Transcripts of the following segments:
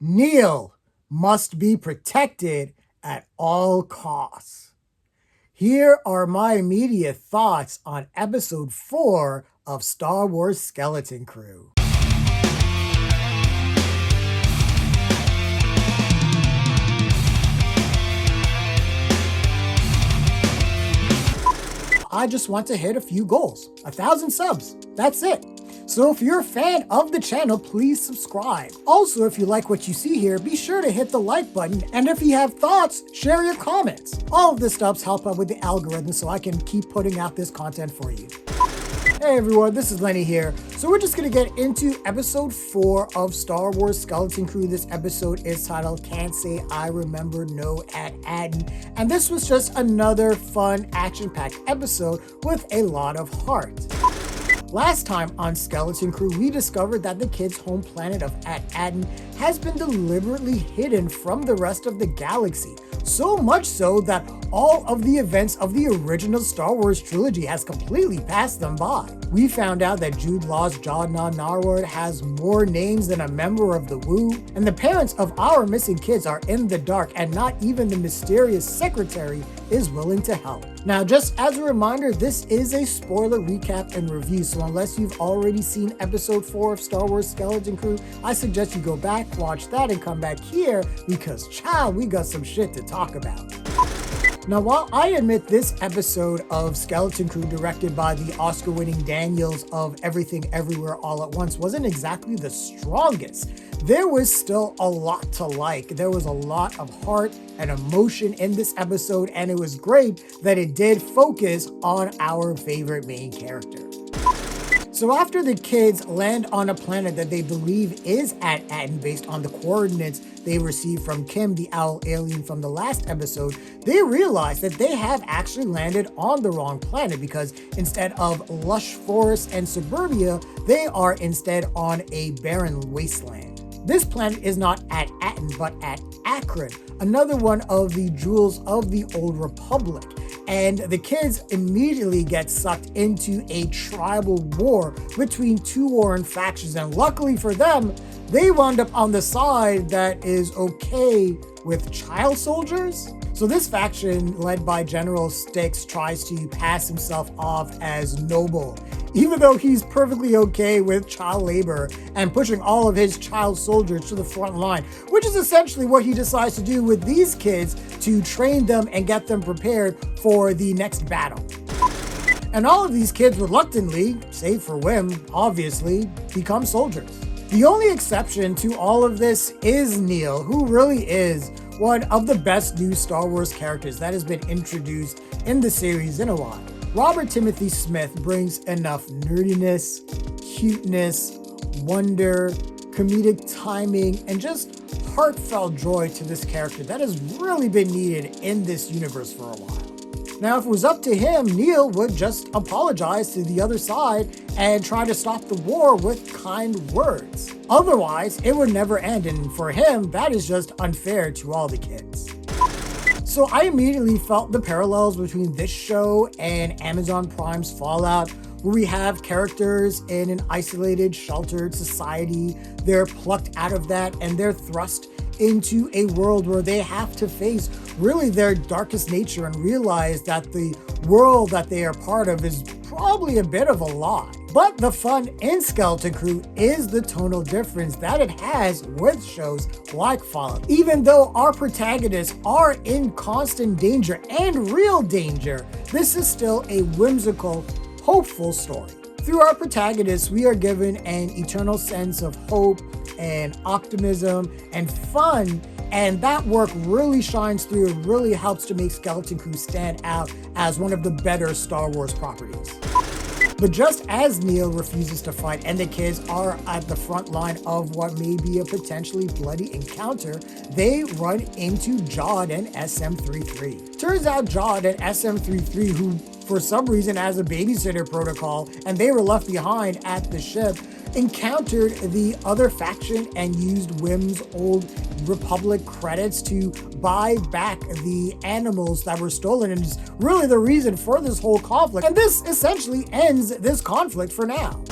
Neil must be protected at all costs. Here are my immediate thoughts on episode 4 of Star Wars Skeleton Crew. I just want to hit a few goals. 1,000 subs. That's it. So if you're a fan of the channel, please subscribe. Also, if you like what you see here, be sure to hit the like button. And if you have thoughts, share your comments. All of this stuff helps out with the algorithm so I can keep putting out this content for you. Hey everyone, this is Lenny here. So we're just going to get into episode 4 of Star Wars Skeleton Crew. This episode is titled Can't Say I Remember No at Attin. And this was just another fun, action-packed episode with a lot of heart. Last time on Skeleton Crew, we discovered that the kids' home planet of Attin has been deliberately hidden from the rest of the galaxy. So much so that all of the events of the original Star Wars trilogy has completely passed them by. We found out that Jude Law's Jadna Narwhal has more names than a member of the Wu, and the parents of our missing kids are in the dark, and not even the mysterious secretary is willing to help. Now, just as a reminder, this is a spoiler recap and review, so unless you've already seen episode 4 of Star Wars Skeleton Crew, I suggest you go back, watch that, and come back here, because child, we got some shit to talk about. Now, while I admit this episode of Skeleton Crew, directed by the Oscar-winning Daniels of Everything Everywhere All at Once, wasn't exactly the strongest, there was still a lot to like. There was a lot of heart and emotion in this episode, and it was great that it did focus on our favorite main character. So after the kids land on a planet that they believe is at Attin based on the coordinates they received from Kim, the owl alien from the last episode, they realize that they have actually landed on the wrong planet, because instead of lush forests and suburbia, they are instead on a barren wasteland. This planet is not at Attin, but at Akron, another one of the jewels of the Old Republic. And the kids immediately get sucked into a tribal war between two warring factions. And luckily for them, they wound up on the side that is okay with child soldiers. So this faction, led by General Styx, tries to pass himself off as noble, even though he's perfectly okay with child labor and pushing all of his child soldiers to the front line, which is essentially what he decides to do with these kids to train them and get them prepared for the next battle. And all of these kids reluctantly, save for Whim, obviously, become soldiers. The only exception to all of this is Neil, who really is one of the best new Star Wars characters that has been introduced in the series in a while. Robert Timothy Smith brings enough nerdiness, cuteness, wonder, comedic timing, and just heartfelt joy to this character that has really been needed in this universe for a while. Now, if it was up to him, Neil would just apologize to the other side and try to stop the war with kind words. Otherwise, it would never end, and for him, that is just unfair to all the kids. So I immediately felt the parallels between this show and Amazon Prime's Fallout, where we have characters in an isolated, sheltered society. They're plucked out of that and they're thrust into a world where they have to face really their darkest nature and realize that the world that they are part of is probably a bit of a lie. But the fun in Skeleton Crew is the tonal difference that it has with shows like Fallout. Even though our protagonists are in constant danger and real danger, this is still a whimsical, hopeful story. Through our protagonists, we are given an eternal sense of hope and optimism and fun, and that work really shines through and really helps to make Skeleton Crew stand out as one of the better Star Wars properties. But just as Neil refuses to fight and the kids are at the front line of what may be a potentially bloody encounter, they run into Jude and SM-33. Turns out Jude and SM-33, who for some reason has a babysitter protocol and they were left behind at the ship, encountered the other faction and used Whim's old Republic credits to buy back the animals that were stolen, and is really the reason for this whole conflict. And this essentially ends this conflict for now.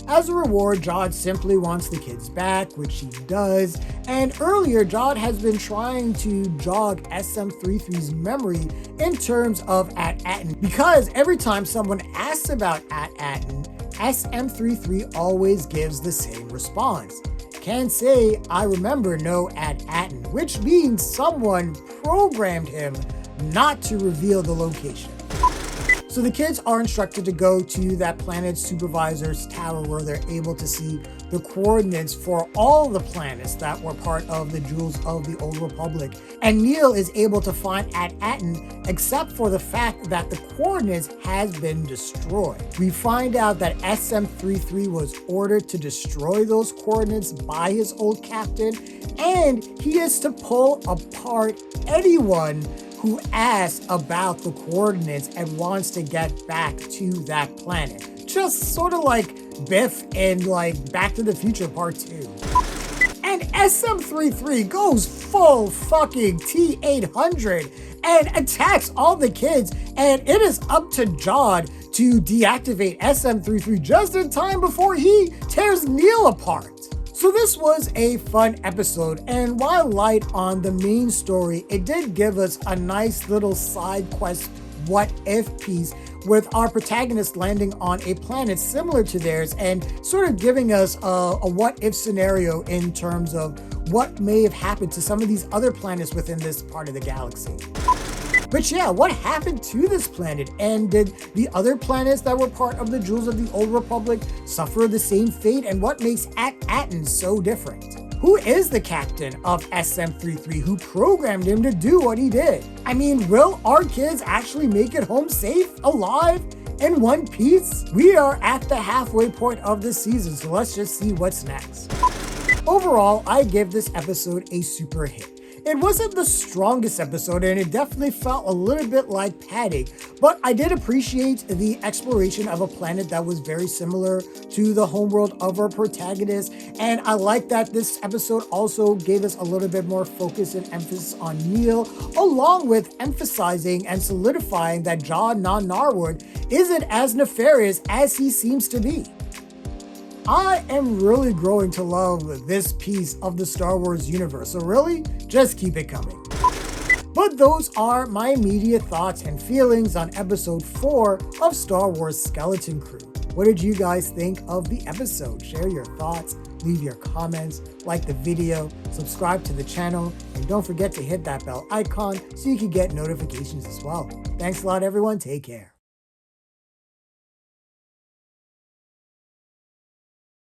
As a reward, Jude simply wants the kids back, which he does, and earlier Jude has been trying to jog SM33's memory in terms of Attin, because every time someone asks about Attin, SM33 always gives the same response. Can't say I remember no Attin, which means someone programmed him not to reveal the location. So the kids are instructed to go to that planet's supervisor's tower where they're able to see the coordinates for all the planets that were part of the Jewels of the Old Republic. And Neil is able to find Attin, except for the fact that the coordinates has been destroyed. We find out that SM33 was ordered to destroy those coordinates by his old captain, and he is to pull apart anyone who asks about the coordinates and wants to get back to that planet. Just sort of like Biff in like Back to the Future Part 2. And SM33 goes full fucking T-800 and attacks all the kids, and it is up to Jude to deactivate SM33 just in time before he tears Neil apart. So this was a fun episode, and while light on the main story, it did give us a nice little side quest what if piece with our protagonist landing on a planet similar to theirs and sort of giving us a what if scenario in terms of what may have happened to some of these other planets within this part of the galaxy. But yeah, what happened to this planet? And did the other planets that were part of the Jewels of the Old Republic suffer the same fate? And what makes Attin so different? Who is the captain of SM33 who programmed him to do what he did? I mean, will our kids actually make it home safe, alive, in one piece? We are at the halfway point of the season, so let's just see what's next. Overall, I give this episode a super hit. It wasn't the strongest episode, and it definitely felt a little bit like padding, but I did appreciate the exploration of a planet that was very similar to the homeworld of our protagonist, and I like that this episode also gave us a little bit more focus and emphasis on Neil, along with emphasizing and solidifying that Jude Non-Narwood isn't as nefarious as he seems to be. I am really growing to love this piece of the Star Wars universe, so really, just keep it coming. But those are my immediate thoughts and feelings on episode 4 of Star Wars Skeleton Crew. What did you guys think of the episode? Share your thoughts, leave your comments, like the video, subscribe to the channel, and don't forget to hit that bell icon so you can get notifications as well. Thanks a lot, everyone. Take care.